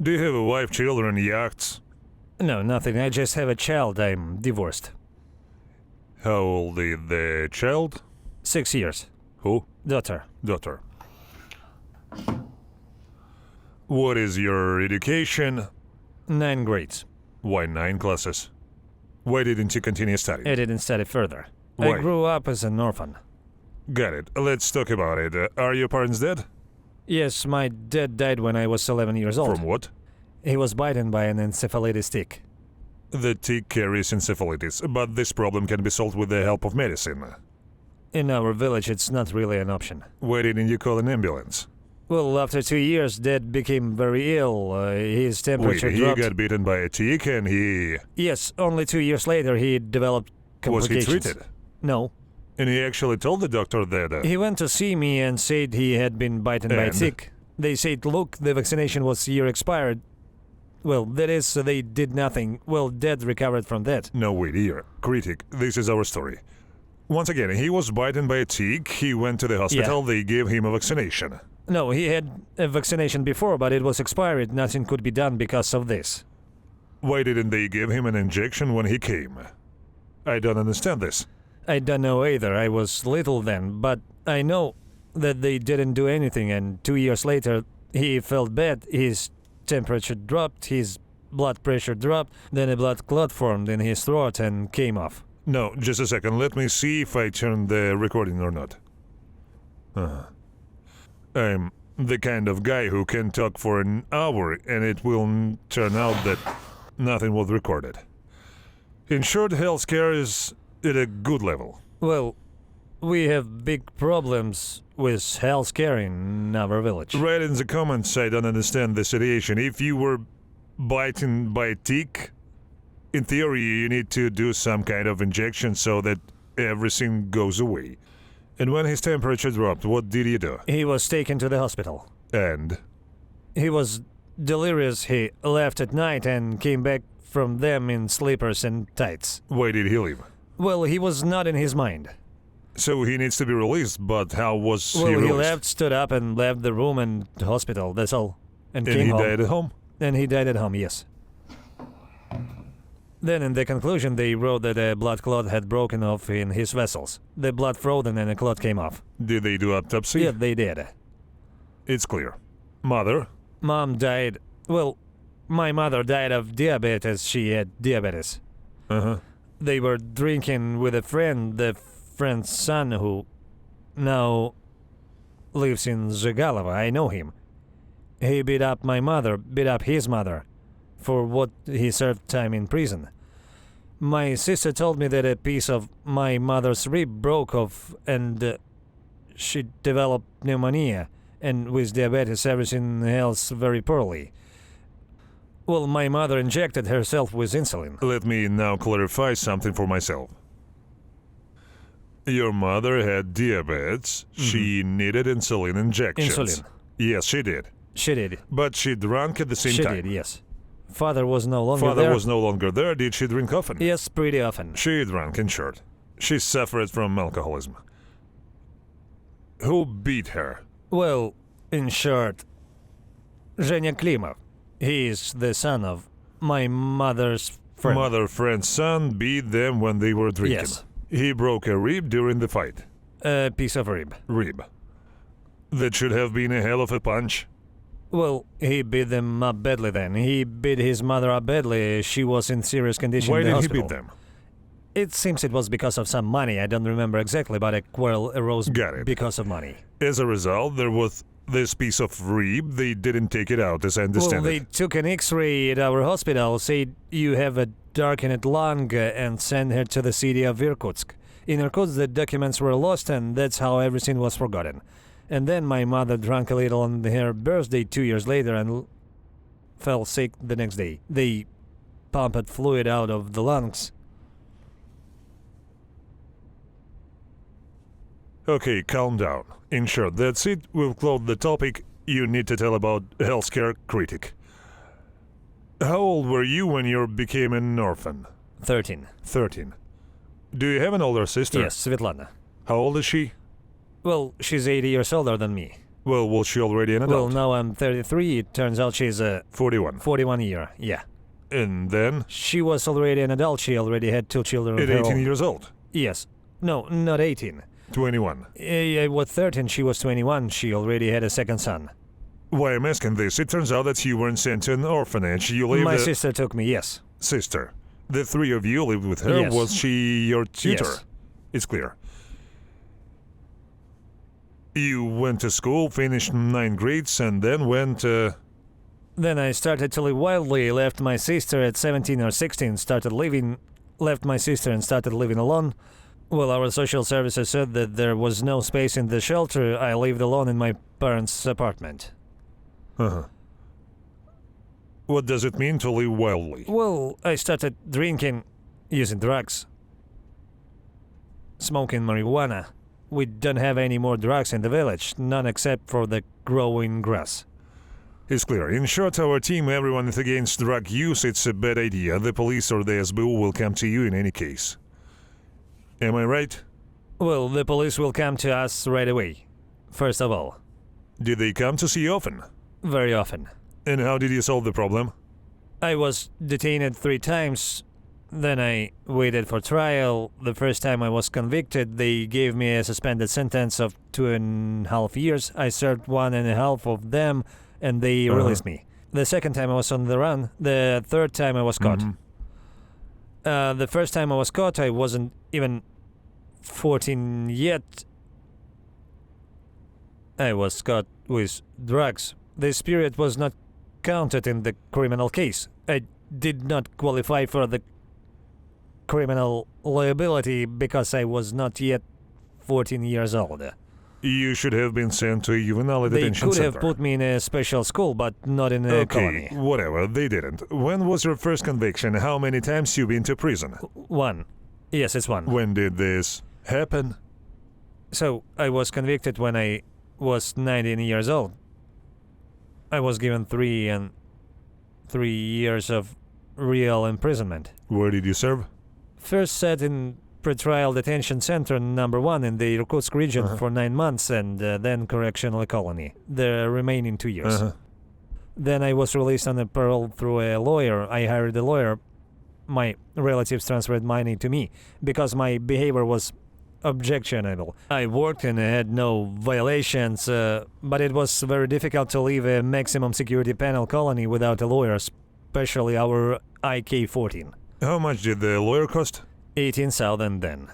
Do you have a wife, children, yachts? No, nothing. I just have a child. I'm divorced. How old is the child? 6 years. Who? Daughter. Daughter. What is your education? 9 grades. Why 9 classes? Why didn't you continue studying? I didn't study further. Why? I grew up as an orphan. Got it. Let's talk about it. Are your parents dead? Yes, my dad died when I was 11 years old. From what? He was bitten by an encephalitis tick. The tick carries encephalitis, but this problem can be solved with the help of medicine. In our village, it's not really an option. Why didn't you call an ambulance? Well, after 2 years, Dad became very ill. His temperature Wait, he dropped. got bitten by a tick and he... Yes, only 2 years later he developed Was he complications. treated? No. And he actually told the doctor that... He went to see me and said he had been bitten by a And? tick. They said, look, the vaccination was year expired. Well, that is, they did nothing. Well, Dad recovered from that. No, wait, here. Critic, this is our story. Once again, he was bitten by a tick, he went to the hospital, they gave him a vaccination. No, he had a vaccination before, but it was expired. Nothing could be done because of this. Why didn't they give him an injection when he came? I don't understand this. I don't know either. I was little then, but I know that they didn't do anything, and 2 years later he felt bad. His temperature dropped, his blood pressure dropped, then a blood clot formed in his throat and came off. No, just a second. Let me see if I turned the recording or not. I'm the kind of guy who can talk for an hour and it will turn out that nothing was recorded. In short, healthcare is at a good level. Well, we have big problems with healthcare in our village. Write in the comments, I don't understand the situation. If you were bitten by a tick, in theory you need to do some kind of injection so that everything goes away. And when his temperature dropped, what did you do? He was taken to the hospital. And? He was delirious. He left at night and came back from them in slippers and tights. Why did he leave? Well, he was not in his mind. So he needs to be released, but how was he Well, released? he left, stood up, and left the room and the hospital, that's all. And came he home. died at home? And he died at home, yes. Then in the conclusion they wrote that a blood clot had broken off in his vessels. The blood frozen and a clot came off. Did they do autopsy? Yeah, they did. It's clear. Mother? Mom died... Well, my mother died of diabetes. She had diabetes. Uh-huh. They were drinking with a friend, the friend's son, who now lives in Zhigalova. I know him. He beat up my mother, beat up his mother, for what he served time in prison. My sister told me that a piece of my mother's rib broke off and she developed pneumonia, and with diabetes everything else very poorly. Well, my mother injected herself with insulin. Let me now clarify something for myself. Your mother had diabetes. She needed insulin injections. Insulin. Yes, she did. She did. But she drank at the same She time. did, yes. Father was no longer Father there. was no longer there. Did she drink often? Yes, pretty often. She drank, in short. She suffered from alcoholism. Who beat her? Well, in short, Zhenya Klimov. He is the son of my mother's friend. Mother, friend, son beat them when they were drinking. Yes. He broke a rib during the fight. A piece of rib. Rib. That should have been a hell of a punch. Well, he beat them up badly then. He beat his mother up badly. She was in serious condition Why in the did he hospital. beat them? It seems it was because of some money. I don't remember exactly, but a quarrel arose Got it. because of money. As a result, there was this piece of rib. They didn't take it out, as I understand Well, they it. took an X-ray at our hospital, said you have a darkened lung, and sent her to the city of Irkutsk. In Irkutsk, the documents were lost, and that's how everything was forgotten. And then my mother drank a little on her birthday 2 years later and fell sick the next day. They pumped fluid out of the lungs. Okay, calm down. In short, that's it. We've closed the topic. You need to tell about healthcare critic. How old were you when you became an orphan? 13. 13. Do you have an older sister? Yes, Svetlana. How old is she? Well, she's 80 years older than me. Well, was she already an Well, adult? now I'm 33. It turns out she's a 41. 41 year. Yeah. And then, She was already an adult. She already had 2 children. at of her 18 own. years old, Yes. No, not 18. 21. I was 13. She was 21. She already had a second son. Why I'm asking this, it turns out that you weren't sent to an orphanage. You lived My a sister took me. Yes. sister. The three of you lived with her. Yes. Was she your tutor? Yes. It's clear. You went to school, finished 9 grades, and then went. Then I started to live wildly. Left my sister at 17 or 16. Left my sister and started living alone. Well, our social services said that there was no space in the shelter. I lived alone in my parents' apartment. Uh-huh. What does it mean to live wildly? Well, I started drinking, using drugs, smoking marijuana. We don't have any more drugs in the village, none except for the growing grass. It's clear. In short, our team, everyone is against drug use. It's a bad idea. The police or the SBU will come to you in any case. Am I right? Well, the police will come to us right away. First of all, Did they come to see you often? very often. And how did you solve the problem? I was detained 3 times, then I waited for trial. The first time I was convicted, they gave me a suspended sentence of 2.5 years. I served 1.5 of them, and they released me. The second time I was on the run. The third time I was caught. The first time I was caught, I wasn't even 14 yet. I was caught with drugs. This period was not counted in the criminal case. I did not qualify for the criminal liability because I was not yet 14 years old. You should have been sent to a juvenile They detention could center. have put me in a special school, but not in a Okay, colony. whatever, they didn't. When was your first conviction? How many times you been to prison? 1. Yes, it's 1. When did this happen? So, I was convicted when I was 19 years old. I was given 3 years of real imprisonment. Where did you serve? First set in pretrial detention center number 1 in the Irkutsk region for 9 months, and then correctional colony, the remaining 2 years. Then I was released on a parole through a lawyer. I hired a lawyer. My relatives transferred money to me because my behavior was objectionable. I worked and had no violations, but it was very difficult to leave a maximum security penal colony without a lawyer, especially our IK-14. How much did the lawyer cost? 18,000 then.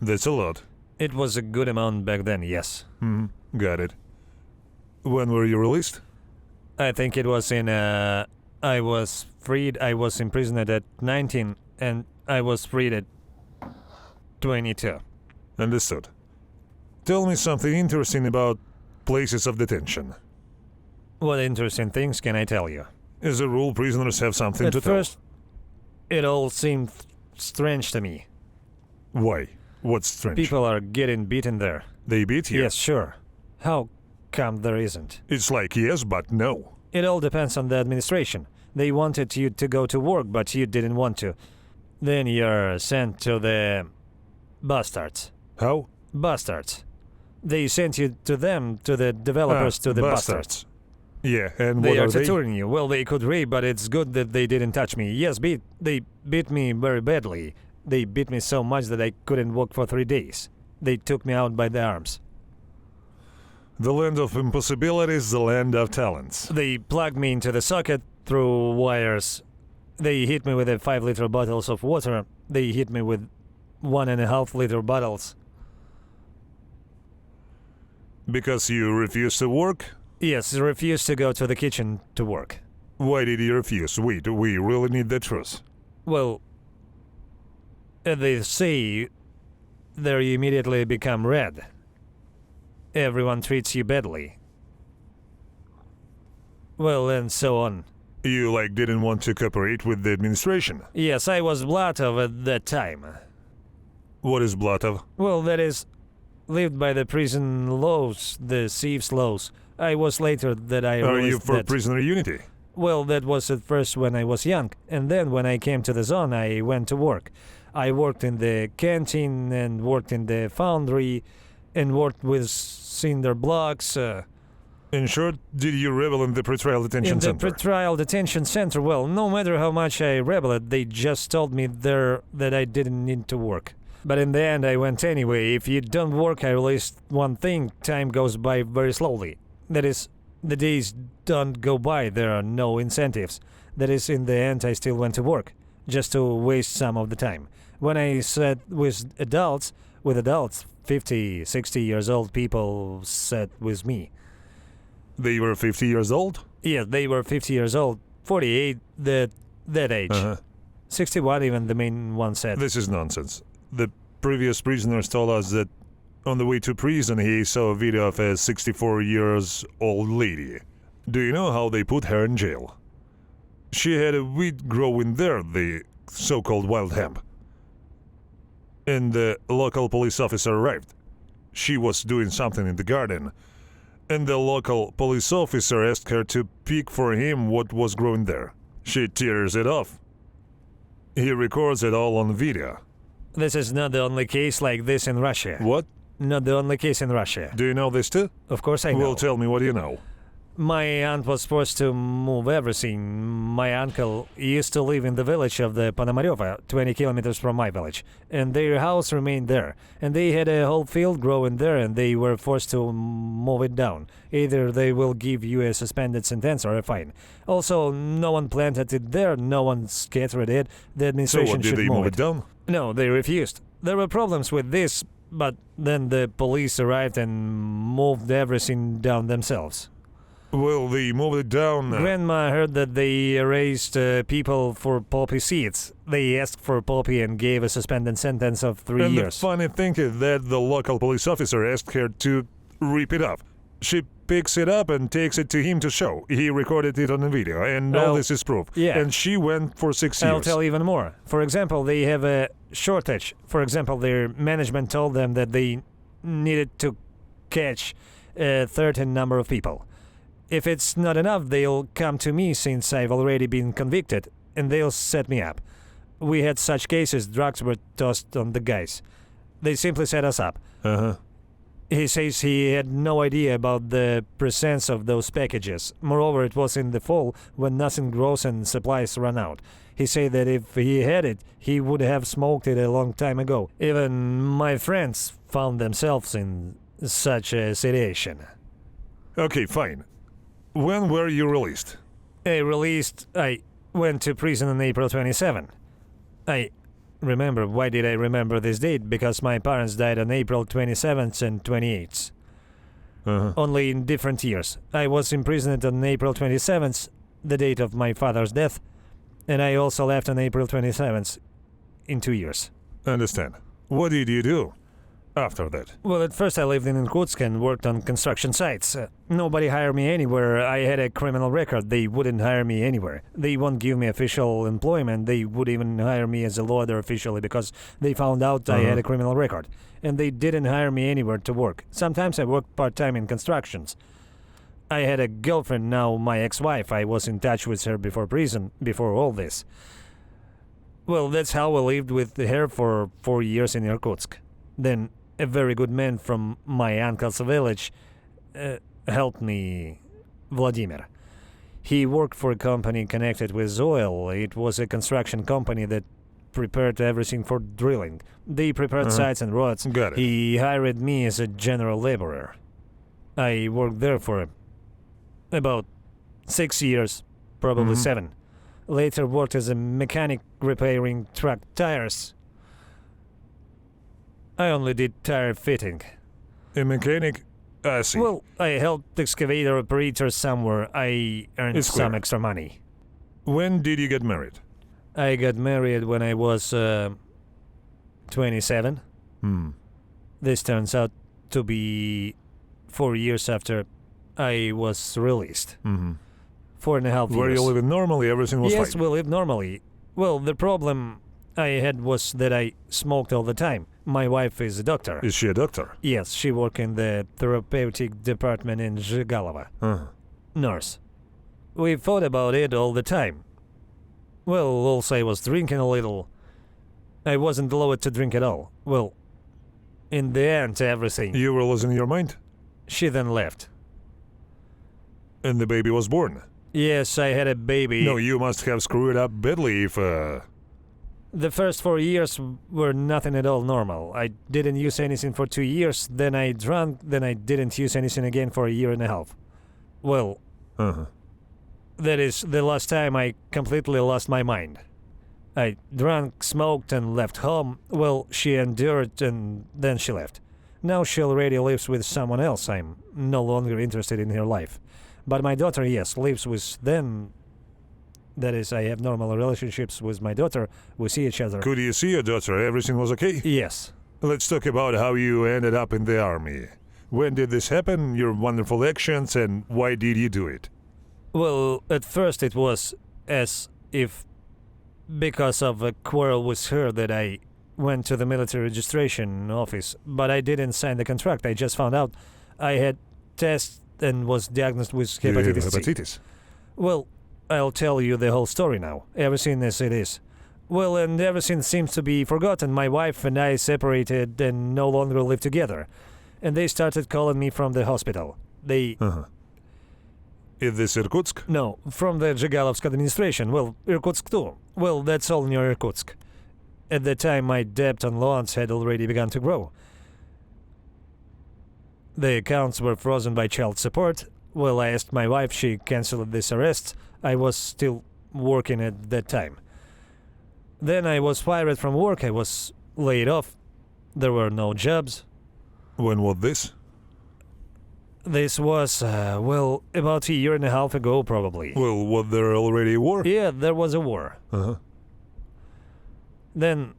That's a lot. It was a good amount back then, yes. Got it. When were you released? I think it was in, I was freed, I was imprisoned at 19, and I was freed at 22. Understood. Tell me something interesting about places of detention. What interesting things can I tell you? As a rule, prisoners have something to At first, it all seemed strange to me. tell. Why? What's strange? People are getting beaten there. They beat you? Yes, sure. How come there isn't? It's like yes, but no. It all depends on the administration. They wanted you to go to work, but you didn't want to. Then you're sent to the bastards. How? Bastards. They sent you to them, to the developers, to the bastards. Yeah, and They what are are they? torturing you. Well, they could rape, but it's good that they didn't touch me. Yes, they beat me very badly. They beat me so much that I couldn't walk for 3 days. They took me out by the arms. The land of impossibilities, the land of talents. They plugged me into the socket through wires. They hit me with 5-liter bottles of water. They hit me with 1.5-liter bottles. Because you refused to work? Yes, refused to go to the kitchen to work. Why did you refuse? Wait, we really need the truth. Well, they say they immediately become red. Everyone treats you badly. Well, and so on. You, didn't want to cooperate with the administration? Yes, I was Blatov at that time. What is Blatov? Well, that is, lived by the prison laws, the thieves' laws. I was later that I Are you realized for that. prisoner unity? Well, that was at first when I was young, and then when I came to the zone, I went to work. I worked in the canteen and worked in the foundry and worked with cinder blocks. In short, did you rebel in the pretrial detention In the center? pretrial detention center, well, no matter how much I rebelled, they just told me there that I didn't need to work. But in the end, I went anyway. If you don't work, I realized one thing: time goes by very slowly. That is, the days don't go by, there are no incentives. That is, in the end, I still went to work, just to waste some of the time. When I sat with adults, 50, 60 years old people sat with me. They were 50 years old? Yeah, they were 50 years old, 48, that age. 61 even, the main one said. This is nonsense. The previous prisoners told us that on the way to prison he saw a video of a 64 years old lady. Do you know how they put her in jail? She had a weed growing there, the so-called wild hemp. And the local police officer arrived. She was doing something in the garden, and the local police officer asked her to pick for him what was growing there. She tears it off. He records it all on video. This is not the only case like this in Russia. What? Not the only case in Russia. Do you know this too? Of course I know. Well, tell me what you know. My aunt was forced to move everything. My uncle used to live in the village of the Ponomareva, 20 kilometers from my village, and their house remained there. And they had a whole field growing there, and they were forced to move it down. Either they will give you a suspended sentence or a fine. Also, no one planted it there, no one scattered it. The So administration what, did should they move it down? No, they refused. There were problems with this, but then the police arrived and moved everything down themselves. Well, they moved it down. Grandma heard that they raised people for poppy seeds. They asked for poppy and gave a suspended sentence of 3 and years. the funny thing is that the local police officer asked her to rip it up. She picks it up and takes it to him to show. He recorded it on the video, and all this is proof. Yeah. And she went for 6 years. I'll tell even more. For example, they have a shortage. For example, their management told them that they needed to catch a certain number of people. If it's not enough, they'll come to me since I've already been convicted, and they'll set me up. We had such cases, drugs were tossed on the guys. They simply set us up. He says he had no idea about the presence of those packages. Moreover, it was in the fall when nothing grows and supplies run out. He said that if he had it, he would have smoked it a long time ago. Even my friends found themselves in such a situation. Okay, fine. When were you released? I went to prison on April 27. I remember, why did I remember this date? Because my parents died on April 27th and 28th. Only in different years. I was imprisoned on April 27th, the date of my father's death, and I also left on April 27th in 2 years. Understand. What did you do after that? Well, at first I lived in Irkutsk and worked on construction sites. Nobody hired me anywhere. I had a criminal record. They wouldn't hire me anywhere. They won't give me official employment. They would even hire me as a lawyer officially because they found out I had a criminal record. And they didn't hire me anywhere to work. Sometimes I worked part-time in constructions. I had a girlfriend, now my ex-wife. I was in touch with her before prison, before all this. Well, that's how I lived with her for 4 years in Irkutsk. Then a very good man from my uncle's village helped me, Vladimir. He worked for a company connected with oil. It was a construction company that prepared everything for drilling. They prepared sites and roads. Got it. He hired me as a general laborer. I worked there for about 6 years, probably 7. Later worked as a mechanic repairing truck tires. I only did tire fitting. A mechanic? I see. Well, I helped excavator operators somewhere. I earned It's some clear. extra money. When did you get married? I got married when I was 27. This turns out to be 4 years after I was released. 4.5 years. Were you living normally? Everything was Yes, fine? we lived normally. Well, the problem I had was that I smoked all the time. My wife is a doctor. Is she a doctor? Yes, she worked in the therapeutic department in Zhigalova. Nurse. We thought about it all the time. Well, also I was drinking a little. I wasn't allowed to drink at all. Well, in the end, everything. You were losing your mind? She then left. And the baby was born. Yes, I had a baby. No, you must have screwed up badly if, The first 4 years were nothing at all normal. I didn't use anything for 2 years, then I drank, then I didn't use anything again for a year and a half. Well, that is the last time I completely lost my mind. I drank, smoked, and left home. Well, she endured, and then she left. Now she already lives with someone else. I'm no longer interested in her life. But my daughter, yes, lives with them. That is, I have normal relationships with my daughter. We see each other. Could you see your daughter? Everything was okay? Yes. Let's talk about how you ended up in the army. When did this happen, your wonderful actions, and why did you do it? Well, at first it was as if because of a quarrel with her that I went to the military registration office, but I didn't sign the contract. I just found out I had tests and was diagnosed with hepatitis C. Hepatitis? Well, I'll tell you the whole story now. Everything as it is. Well, and everything seems to be forgotten. My wife and I separated and no longer live together. And they started calling me from the hospital. They... Is this Irkutsk? No, from the Zhigalovsk administration. Well, Irkutsk too. Well, that's all near Irkutsk. At the time, my debt on loans had already begun to grow. The accounts were frozen by child support. Well, I asked my wife, she cancelled this arrest. I was still working at that time. Then I was fired from work. I was laid off. There were no jobs. When was this? This was, well, about a year and a half ago, probably. Well, was there already a war? Yeah, there was a war. Uh-huh. Then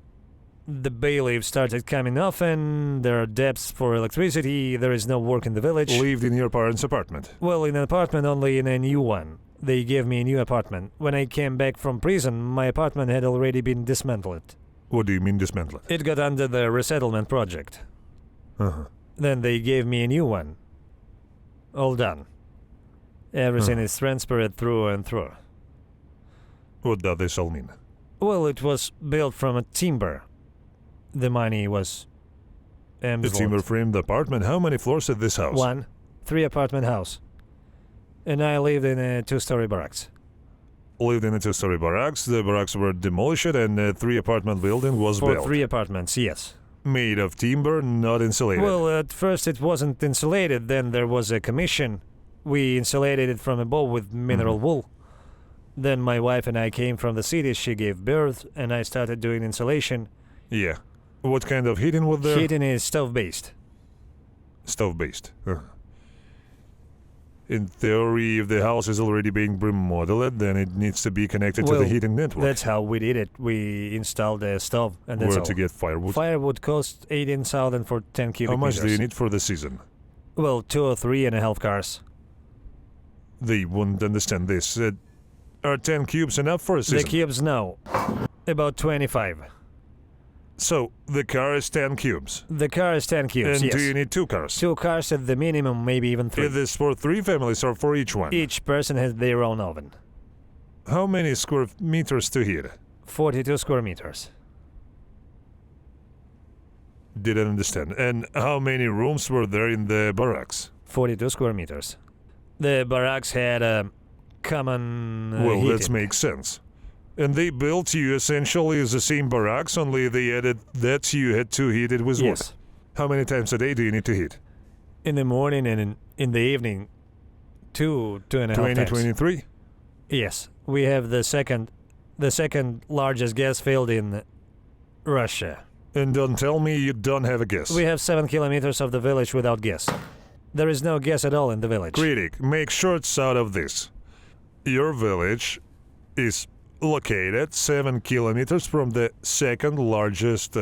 the bailiffs started coming off, and there are debts for electricity. There is no work in the village. Lived in your parents' apartment? Well, in an apartment, only in a new one. They gave me a new apartment. When I came back from prison, my apartment had already been dismantled. What do you mean dismantled? It got under the resettlement project. Then they gave me a new one. All done. Everything is transferred through and through. What does this all mean? Well, it was built from a timber. The money was A embezzled. timber-framed apartment? How many floors at this house? 1, 3-apartment house. And I lived in a 2-story barracks. Lived in a 2-story barracks. The barracks were demolished and a 3-apartment building was For built. 3 apartments, yes. Made of timber, not insulated. Well, at first it wasn't insulated, then there was a commission. We insulated it from above with mineral wool. Then my wife and I came from the city, she gave birth, and I started doing insulation. Yeah. What kind of heating was there? Heating is stove-based. Stove-based. In theory, if the house is already being remodeled, then it needs to be connected to the heating network. That's how we did it. We installed a stove, and that's Where all. to get firewood? Firewood cost 18,000 for 10 cubic How much meters. do you need for the season? Well, 2 or 3.5 cars. They wouldn't understand this. Are 10 cubes enough for a season? The cubes, no. About 25. So, the car is 10 cubes. The car is 10 cubes, And yes. do you need 2 cars? 2 cars at the minimum, maybe even 3. Is this for 3 families or for each one? Each person has their own oven. How many square meters to heat? 42 square meters. Didn't understand. And how many rooms were there in the barracks? 42 square meters. The barracks had a common Well, heating. that makes sense. And they built you essentially the same barracks, only they added that you had to heat it with wood. Yes. How many times a day do you need to heat? In the morning and in the evening, 2.5 times. 2023? Yes. We have the second largest gas field in Russia. And don't tell me you don't have a gas. We have 7 kilometers of the village without gas. There is no gas at all in the village. Critic, make shorts out of this. Your village is located 7 kilometers from the second largest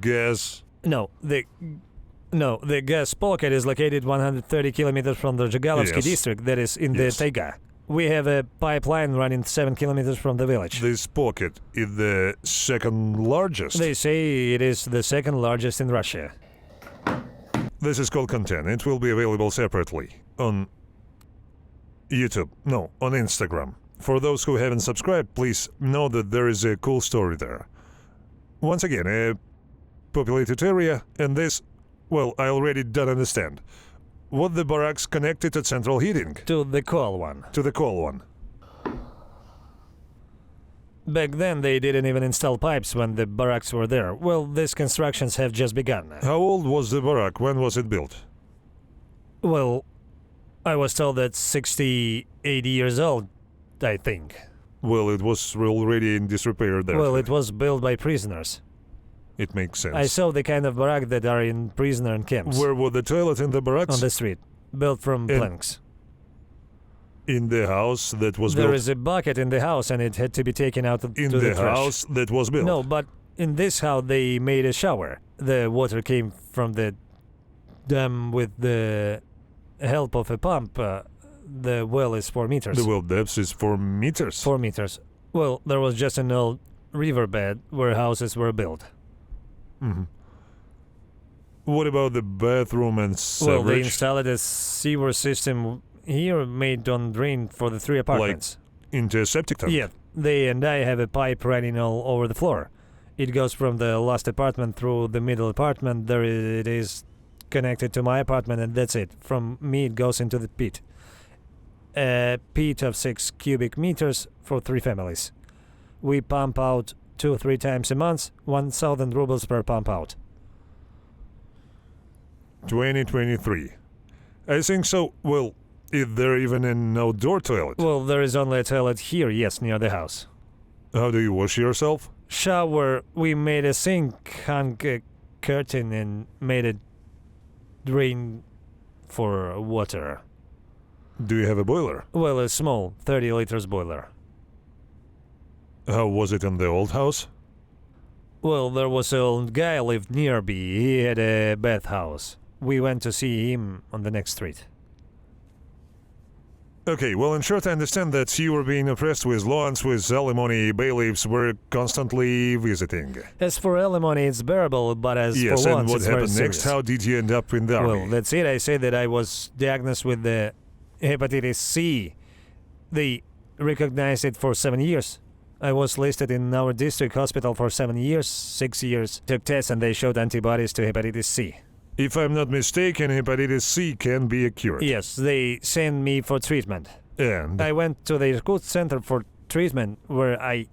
gas... No, the gas pocket is located 130 kilometers from the Zhigalovsky Yes. district that is in Yes. the taiga. We have a pipeline running 7 kilometers from the village. This pocket is the second largest. They say it is the second largest in Russia. This is called content. It will be available separately on YouTube. No, on Instagram. For those who haven't subscribed, please know that there is a cool story there. Once again, a populated area, and this, well, I already don't understand. What the barracks connected to central heating? To the coal one. To the coal one. Back then, they didn't even install pipes when the barracks were there. Well, these constructions have just begun. How old was the barrack? When was it built? Well, I was told that 60, 80 years old, I think. Well, it was already in disrepair there. Well, it was built by prisoners. It makes sense. I saw the kind of barrack that are in prisoner camps. Where was the toilet in the barracks? On the street. Built from planks. In the house that was There built? is a bucket in the house and it had to be taken out In to the trash. house that was built? No, but in this house they made a shower. The water came from the dam with the help of a pump. The well is 4 meters. The well depth is 4 meters. 4 meters. Well, there was just an old riverbed where houses were built. Mm-hmm. What about the bathroom and Well, they sewerage? installed a sewer system here made on drain for the 3 apartments. Into a septic tank? Yeah, they and I have a pipe running all over the floor. It goes from the last apartment through the middle apartment. There it is connected to my apartment, and that's it. From me, it goes into the pit. A pit of 6 cubic meters for 3 families. We pump out 2-3 times a month, 1,000 rubles per pump out. 2023. I think so. Well, is there even an outdoor toilet? Well, there is only a toilet here, yes, near the house. How do you wash yourself? Shower, we made a sink, hung a curtain, and made a drain for water. Do you have a boiler? Well, a small 30 liters boiler. How was it in the old house? Well, there was an old guy lived nearby. He had a bathhouse. We went to see him on the next street. Okay, well, in short, I understand that you were being oppressed with loans, with alimony, bailiffs were constantly visiting. As for alimony, it's bearable, but as Yes, for and loans, what it's very happened next? serious. How did you end up in the army? Well, that's it. I say that I was diagnosed with the Hepatitis C. They recognized it for 7 years. I was listed in our district hospital for 7 years, 6 years. Took tests and they showed antibodies to Hepatitis C. If I'm not mistaken, hepatitis C can be cured. Yes, they sent me for treatment. And I went to the Irkutsk Center for treatment where I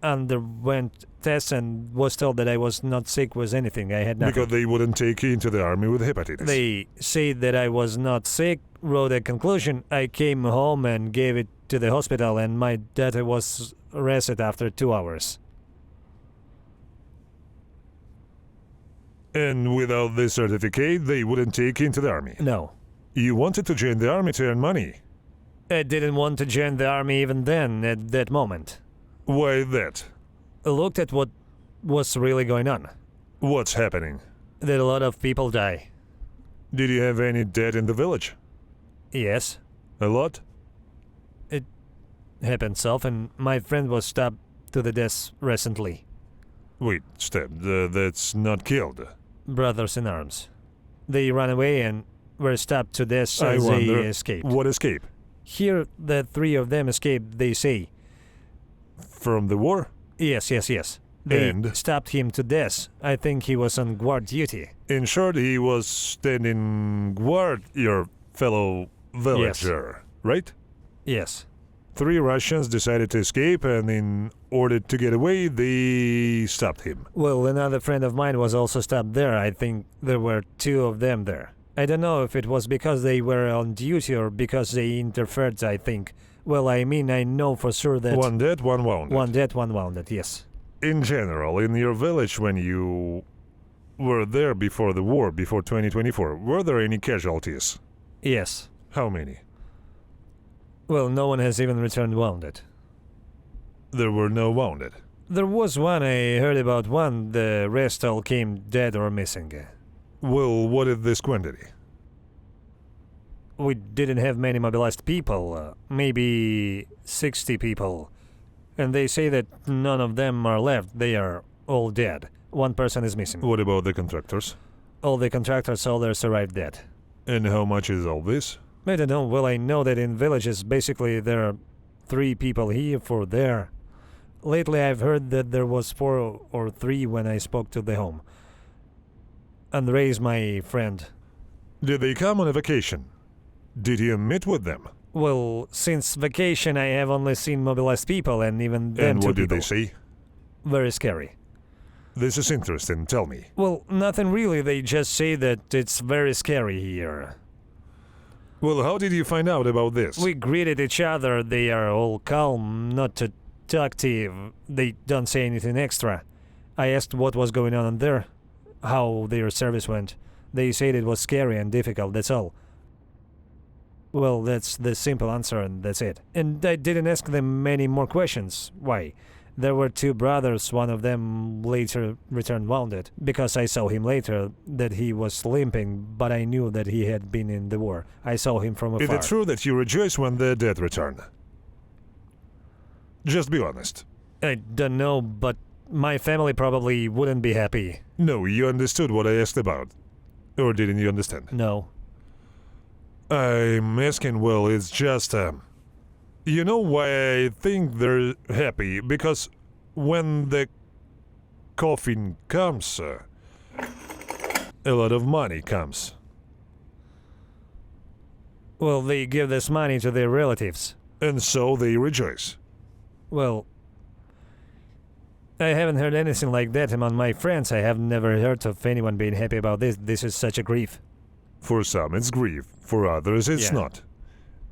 underwent tests and was told that I was not sick with anything. I had nothing. because they wouldn't take you into the army with hepatitis. They said that I was not sick, wrote a conclusion. I came home and gave it to the hospital, and my data was arrested after 2 hours. And without this certificate, they wouldn't take you into the army. No. You wanted to join the army to earn money. I didn't want to join the army even then, at that moment. Why that? I looked at what was really going on. What's happening? That a lot of people die. Did you have any dead in the village? Yes, A lot? it happened often. My friend was stabbed to the death recently. Wait, stabbed. That's not killed. Brothers in arms. They ran away and were stabbed to death I as they wonder escaped. what escape? Here, the 3 of them escaped, they say. From the war? Yes, yes, yes. They And? stabbed him to death. I think he was on guard duty. In short, he was standing guard your fellow villager, right? Yes. 3 Russians decided to escape, and in order to get away, they stopped him. Well, another friend of mine was also stabbed there. I think there were 2 of them there. I don't know if it was because they were on duty or because they interfered, I think. Well, I mean, I know for sure that... 1 dead, 1 wounded. 1 dead, 1 wounded, yes. In general, in your village, when you were there before the war, before 2024, were there any casualties? Yes. How many? Well, no one has even returned wounded. There were no wounded. There was one, I heard about one. The rest all came dead or missing. Well, what is this quantity? We didn't have many mobilized people, maybe 60 people. And they say that none of them are left, they are all dead. 1 person is missing. What about the contractors? All the contractors, all theirs arrived dead. And how much is all this? I don't know, well I know that in villages basically there are 3 people here, 4 there. Lately I've heard that there was 4 or 3 when I spoke to the home. Andrei is my friend. Did they come on a vacation? Did you meet with them? Well, since vacation I have only seen mobilized people, and even them And two what did people. they say? Very scary. This is interesting, tell me. Well, nothing really, they just say that it's very scary here. Well, how did you find out about this? We greeted each other, they are all calm, not too talkative, they don't say anything extra. I asked what was going on there, how their service went. They said it was scary and difficult, that's all. Well, that's the simple answer and that's it. And I didn't ask them many more questions. Why? There were two brothers, one of them later returned wounded, because I saw him later that he was limping, but I knew that he had been in the war. I saw him from afar. Is it true that you rejoice when the dead return? Just be honest. I don't know, but my family probably wouldn't be happy. No, you understood what I asked about. Or didn't you understand? No. I'm asking, well, it's just, you know why I think they're happy? Because when the coffin comes, a lot of money comes. Well, they give this money to their relatives. And so they rejoice. Well, I haven't heard anything like that among my friends. I have never heard of anyone being happy about this. This is such a grief. For some it's grief, for others it's Yeah. not.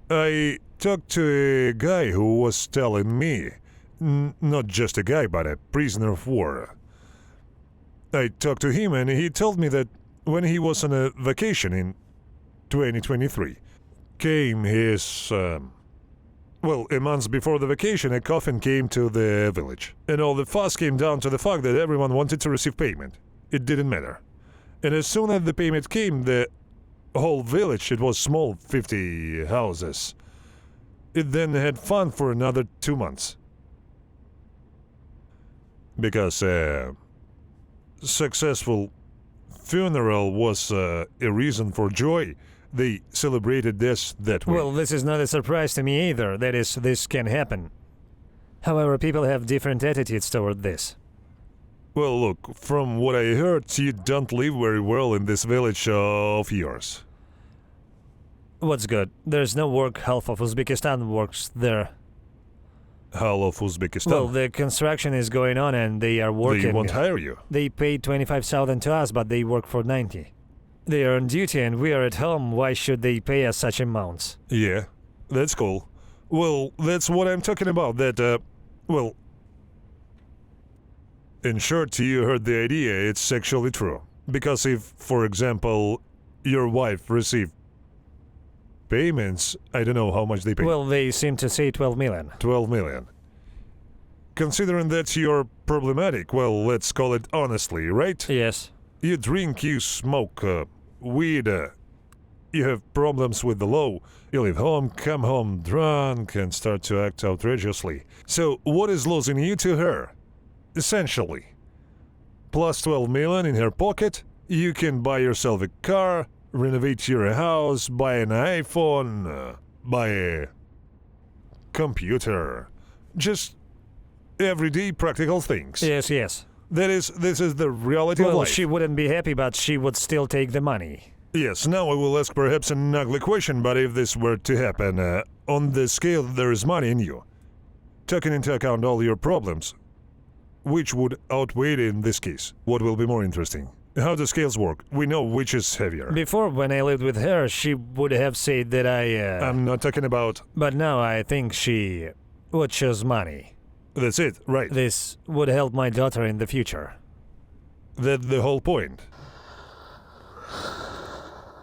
I talked to a guy who was telling me, not just a guy, but a prisoner of war. I talked to him and he told me that when he was on a vacation in 2023, came his, well, a month before the vacation, a coffin came to the village. And all the fuss came down to the fact that everyone wanted to receive payment. It didn't matter. And as soon as the payment came, the whole village, it was small, 50 houses. It then had fun for another 2 months. Because a successful funeral was a reason for joy. They celebrated this that way. Well, this is not a surprise to me either. That is, this can happen. However, people have different attitudes toward this. Well, look, from what I heard, you don't live very well in this village of yours. What's good? There's no work. Half of Uzbekistan works there. Half of Uzbekistan. Well, the construction is going on and they are working. They won't hire you. They paid 25,000 to us, but they work for 90. They are on duty and we are at home. Why should they pay us such amounts? Yeah, that's cool. Well, that's what I'm talking about. That, well, in short, you heard the idea. It's actually true. Because if, for example, your wife received payments, I don't know how much they pay. Well, they seem to say 12 million. 12 million. Considering that you're problematic, well, let's call it honestly, right? Yes. You drink, you smoke weed, you have problems with the law, you leave home, come home drunk, and start to act outrageously. So, what is losing you to her? Essentially. Plus 12 million in her pocket, you can buy yourself a car, renovate your house, buy an iPhone, buy a computer. Just everyday practical things. Yes, yes. This is the reality of Well, life. she wouldn't be happy, but she would still take the money. Yes, now I will ask perhaps an ugly question, but if this were to happen, on the scale there is money in you, taking into account all your problems, which would outweigh it in this case? What will be more interesting? How the scales work? We know which is heavier. Before, when I lived with her, she would have said that I'm not talking about... But now I think she would choose money. That's it, right. This would help my daughter in the future. That's the whole point.